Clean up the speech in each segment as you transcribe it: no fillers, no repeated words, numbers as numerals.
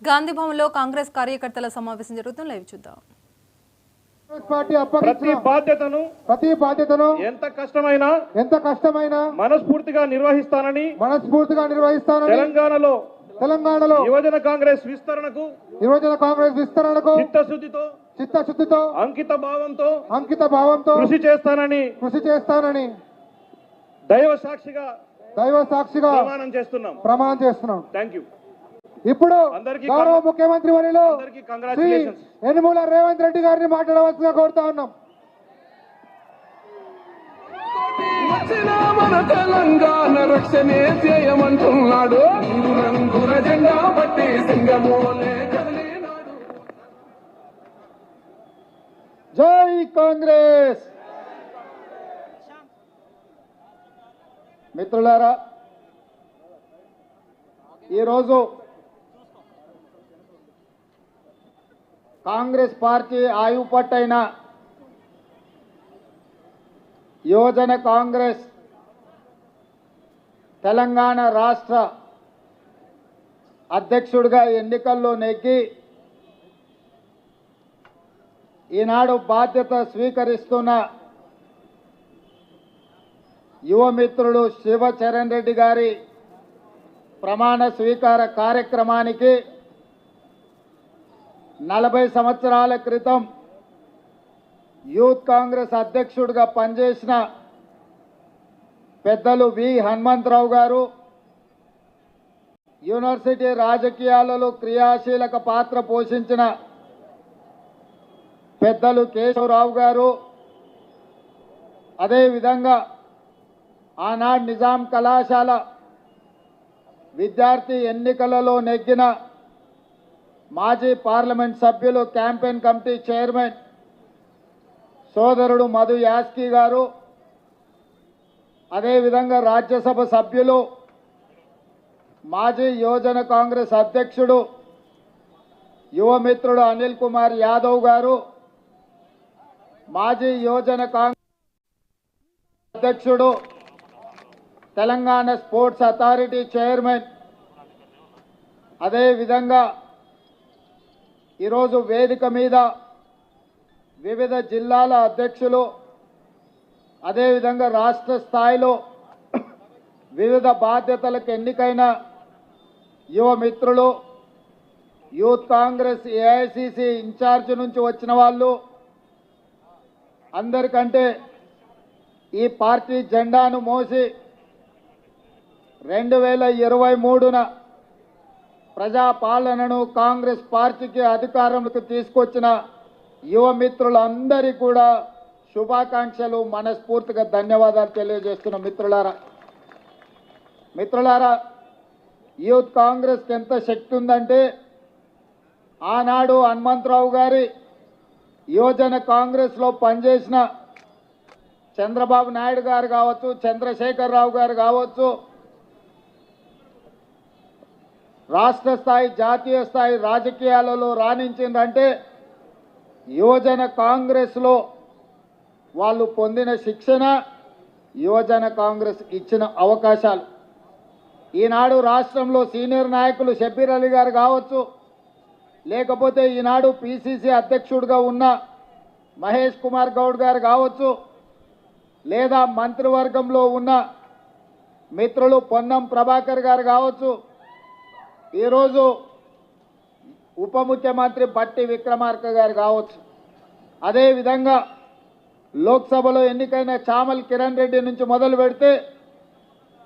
గాంధీ భవన్లో కాంగ్రెస్ కార్యకర్తల సమావేశం జరుగుతుంది. లైవ్ చూద్దాం. ప్రతి బాధ్యతను ఎంత కష్టమైనా మనస్ఫూర్తిగా నిర్వహిస్తానని తెలంగాణలో యువజన కాంగ్రెస్ విస్తరణకు చిత్తశుద్ధితో అంకిత భావంతో కృషి చేస్తానని దైవ సాక్షిగా ప్రమాణం చేస్తున్నాం. థాంక్యూ. ఇప్పుడు గౌరవ ముఖ్యమంత్రి వర్యులు శ్రీ యనమల రేవంత్ రెడ్డి గారిని మాట్లాడవలసిందిగా కోరుతా ఉన్నాం. మన తెలంగాణ రక్షణే చేయమంటున్నాడు. రంగుల జెండా పట్టి సింగమోలే కదిలినాడు. జై కాంగ్రెస్. మిత్రులారా, ఈరోజు కాంగ్రెస్ పార్టీ ఆయుపట్టైన యువజన కాంగ్రెస్ తెలంగాణ రాష్ట్ర అధ్యక్షుడిగా ఎన్నికల్లో నెగ్గి ఈనాడు బాధ్యత స్వీకరిస్తున్న యువమిత్రుడు శివచరణ్ రెడ్డి గారి ప్రమాణ స్వీకార కార్యక్రమానికి 40 సంవత్సరాల క్రితం యూత్ కాంగ్రెస్ అధ్యక్షుడిగా పనిచేసిన పెద్దలు వి హనుమంతరావు గారు, యూనివర్సిటీ రాజకీయాలలో క్రియాశీలక పాత్ర పోషించిన పెద్దలు కేశవరావు గారు, అదేవిధంగా ఆనాడు నిజాం కళాశాల విద్యార్థి ఎన్నికలలో నెగ్గిన మాజీ పార్లమెంట్ సభ్యులు క్యాంపెయిన్ కమిటీ చైర్మన్ సోదరుడు మధు యాస్కి గారు, అదేవిధంగా రాజ్యసభ సభ్యులు మాజీ యువజన కాంగ్రెస్ అధ్యక్షుడు యువమిత్రుడు అనిల్ కుమార్ యాదవ్ గారు, మాజీ యువజన కాంగ్రెస్ అధ్యక్షుడు తెలంగాణ స్పోర్ట్స్ అథారిటీ చైర్మన్, అదేవిధంగా ఈరోజు వేదిక మీద వివిధ జిల్లాల అధ్యక్షులు, అదేవిధంగా రాష్ట్ర స్థాయిలో వివిధ బాధ్యతలకు ఎన్నికైన యువమిత్రులు, యూత్ కాంగ్రెస్ ఏఐసిసి ఇన్ఛార్జ్ నుంచి వచ్చిన వాళ్ళు, అందరికంటే ఈ పార్టీ జెండాను మోసి 2023న ప్రజాపాలనను కాంగ్రెస్ పార్టీకి అధికారంలోకి తీసుకొచ్చిన యువమిత్రులందరికీ కూడా శుభాకాంక్షలు, మనస్ఫూర్తిగా ధన్యవాదాలు తెలియజేస్తున్న మిత్రులారా, యూత్ కాంగ్రెస్కి ఎంత శక్తి ఉందంటే ఆనాడు హనుమంతరావు గారి యువజన కాంగ్రెస్లో పనిచేసిన చంద్రబాబు నాయుడు గారు కావచ్చు, చంద్రశేఖరరావు గారు కావచ్చు, రాష్ట్ర స్థాయి జాతీయ స్థాయి రాజకీయాలలో రాణించిందంటే యువజన కాంగ్రెస్లో వాళ్ళు పొందిన శిక్షణ, యువజన కాంగ్రెస్ ఇచ్చిన అవకాశాలు. ఈనాడు రాష్ట్రంలో సీనియర్ నాయకులు షబ్బీర్ అలీ గారు కావచ్చు, లేకపోతే ఈనాడు పిసిసి అధ్యక్షుడిగా ఉన్న మహేష్ కుమార్ గౌడ్ గారు కావచ్చు, లేదా మంత్రివర్గంలో ఉన్న మిత్రులు పొన్నం ప్రభాకర్ గారు కావచ్చు, ఈరోజు ఉప ముఖ్యమంత్రి బట్టి విక్రమార్క గారు కావచ్చు, అదేవిధంగా లోక్సభలో ఎన్నికైన చామల్ కిరణ్ రెడ్డి నుంచి మొదలు పెడితే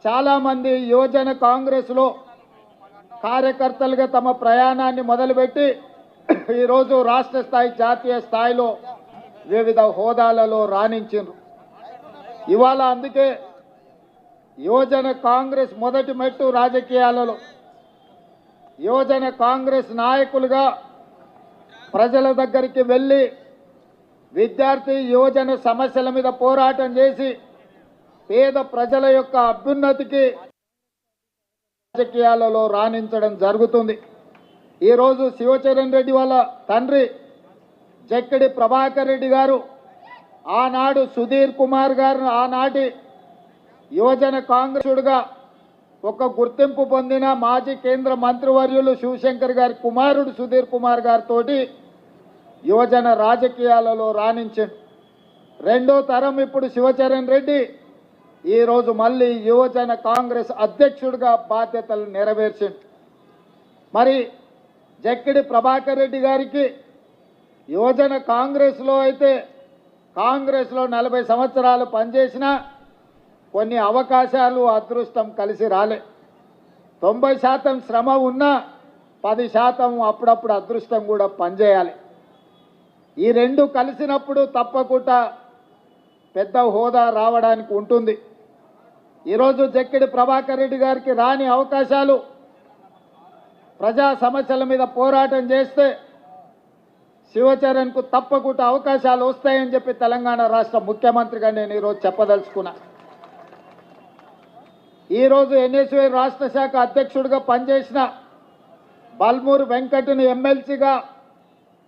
చాలామంది యువజన కాంగ్రెస్లో కార్యకర్తలుగా తమ ప్రయాణాన్ని మొదలుపెట్టి ఈరోజు రాష్ట్ర స్థాయి జాతీయ స్థాయిలో వివిధ హోదాలలో రాణించారు. ఇవాళ అందుకే యువజన కాంగ్రెస్ మొదటి మెట్టు రాజకీయాలలో యువజన కాంగ్రెస్ నాయకులుగా ప్రజల దగ్గరికి వెళ్ళి విద్యార్థి యువజన సమస్యల మీద పోరాటం చేసి పేద ప్రజల యొక్క అభ్యున్నతికి రాజకీయాలలో రాణించడం జరుగుతుంది. ఈరోజు శివచరణ్ రెడ్డి వాళ్ళ తండ్రి జక్కిడి ప్రభాకర్ రెడ్డి గారు, ఆనాడు సుధీర్ కుమార్ గారు ఆనాటి యువజన కాంగ్రెసుడుగా ఒక గుర్తింపు పొందిన మాజీ కేంద్ర మంత్రివర్యులు శివశంకర్ గారి కుమారుడు సుధీర్ కుమార్ గారితో యువజన రాజకీయాలలో రాణించాడు. రెండో తరం ఇప్పుడు శివచరణ్ రెడ్డి ఈరోజు మళ్ళీ యువజన కాంగ్రెస్ అధ్యక్షుడిగా బాధ్యతలు నెరవేర్చిండు. మరి జక్కిడి ప్రభాకర్ రెడ్డి గారికి యువజన కాంగ్రెస్లో అయితే కాంగ్రెస్లో 40 సంవత్సరాలు పనిచేసినా కొన్ని అవకాశాలు అదృష్టం కలిసి రాలే. 90% శ్రమ ఉన్నా 10% అప్పుడప్పుడు అదృష్టం కూడా పనిచేయాలి. ఈ రెండు కలిసినప్పుడు తప్పకుండా పెద్ద హోదా రావడానికి ఉంటుంది. ఈరోజు జక్కిడి ప్రభాకర్ రెడ్డి గారికి రాని అవకాశాలు ప్రజా సమస్యల మీద పోరాటం చేస్తే శివచరణ్కు తప్పకుండా అవకాశాలు వస్తాయని చెప్పి తెలంగాణ రాష్ట్ర ముఖ్యమంత్రిగా నేను ఈరోజు చెప్పదలుచుకున్నా. ఈరోజు ఎన్ఎస్యుఐ రాష్ట్ర శాఖ అధ్యక్షుడిగా పనిచేసిన బల్మూరు వెంకట్ని ఎమ్మెల్సీగా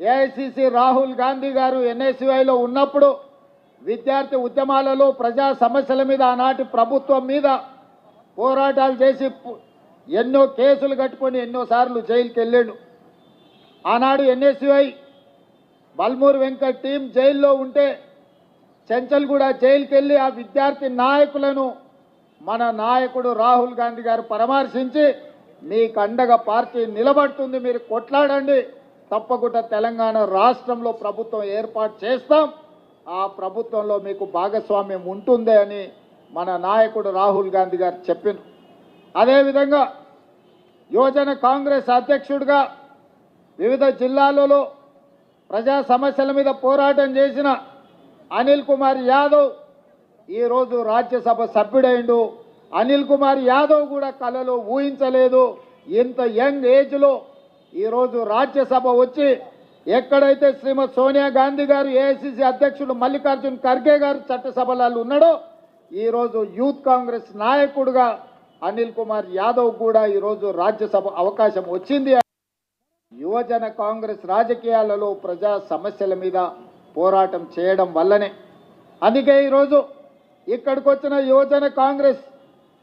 ఏఐసిసి రాహుల్ గాంధీ గారు ఎన్ఎస్యుఐలో ఉన్నప్పుడు విద్యార్థి ఉద్యమాలలో ప్రజా సమస్యల మీద ఆనాటి ప్రభుత్వం మీద పోరాటాలు చేసి ఎన్నో కేసులు కట్టుకొని ఎన్నోసార్లు జైలుకి వెళ్ళాడు. ఆనాడు ఎన్ఎస్యుఐ బల్మూరు వెంకట్ టీం జైల్లో ఉంటే చెంచల్ కూడా జైలుకి వెళ్ళి ఆ విద్యార్థి నాయకులను మన నాయకుడు రాహుల్ గాంధీ గారు పరామర్శించి మీకు అండగా పార్టీ నిలబడుతుంది, మీరు కొట్లాడండి, తప్పకుండా తెలంగాణ రాష్ట్రంలో ప్రభుత్వం ఏర్పాటు చేస్తాం, ఆ ప్రభుత్వంలో మీకు భాగస్వామ్యం ఉంటుంది అని మన నాయకుడు రాహుల్ గాంధీ గారు చెప్పారు. అదేవిధంగా యువజన కాంగ్రెస్ అధ్యక్షుడిగా వివిధ జిల్లాలలో ప్రజా సమస్యల మీద పోరాటం చేసిన అనిల్ కుమార్ యాదవ్ ఈరోజు రాజ్యసభ సభ్యుడైండు. అనిల్ కుమార్ యాదవ్ కూడా కలలో ఊహించలేదు ఇంత యంగ్ ఏజ్లో ఈరోజు రాజ్యసభ వచ్చి ఎక్కడైతే శ్రీమతి సోనియా గాంధీ గారు ఏఐసిసి అధ్యక్షుడు మల్లికార్జున్ ఖర్గే గారు చట్టసభలలో ఉన్నాడో ఈరోజు యూత్ కాంగ్రెస్ నాయకుడుగా అనిల్ కుమార్ యాదవ్ కూడా ఈరోజు రాజ్యసభ అవకాశం వచ్చింది. యువజన కాంగ్రెస్ రాజకీయాలలో ప్రజా సమస్యల మీద పోరాటం చేయడం వల్లనే. అందుకే ఈరోజు ఇక్కడికి వచ్చిన యువజన కాంగ్రెస్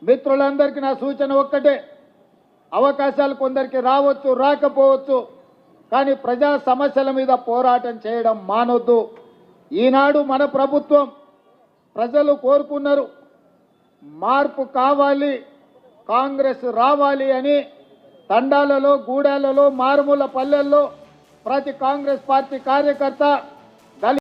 మిత్రులందరికీ నా సూచన ఒక్కటే, అవకాశాలు కొందరికి రావచ్చు, రాకపోవచ్చు, కానీ ప్రజా సమస్యల మీద పోరాటం చేయడం మానొద్దు. ఈనాడు మన ప్రభుత్వం ప్రజలు కోరుకున్నారు, మార్పు కావాలి, కాంగ్రెస్ రావాలి అని తండాలలో, గూడాలలో, మారుమూల పల్లెల్లో ప్రతి కాంగ్రెస్ పార్టీ కార్యకర్త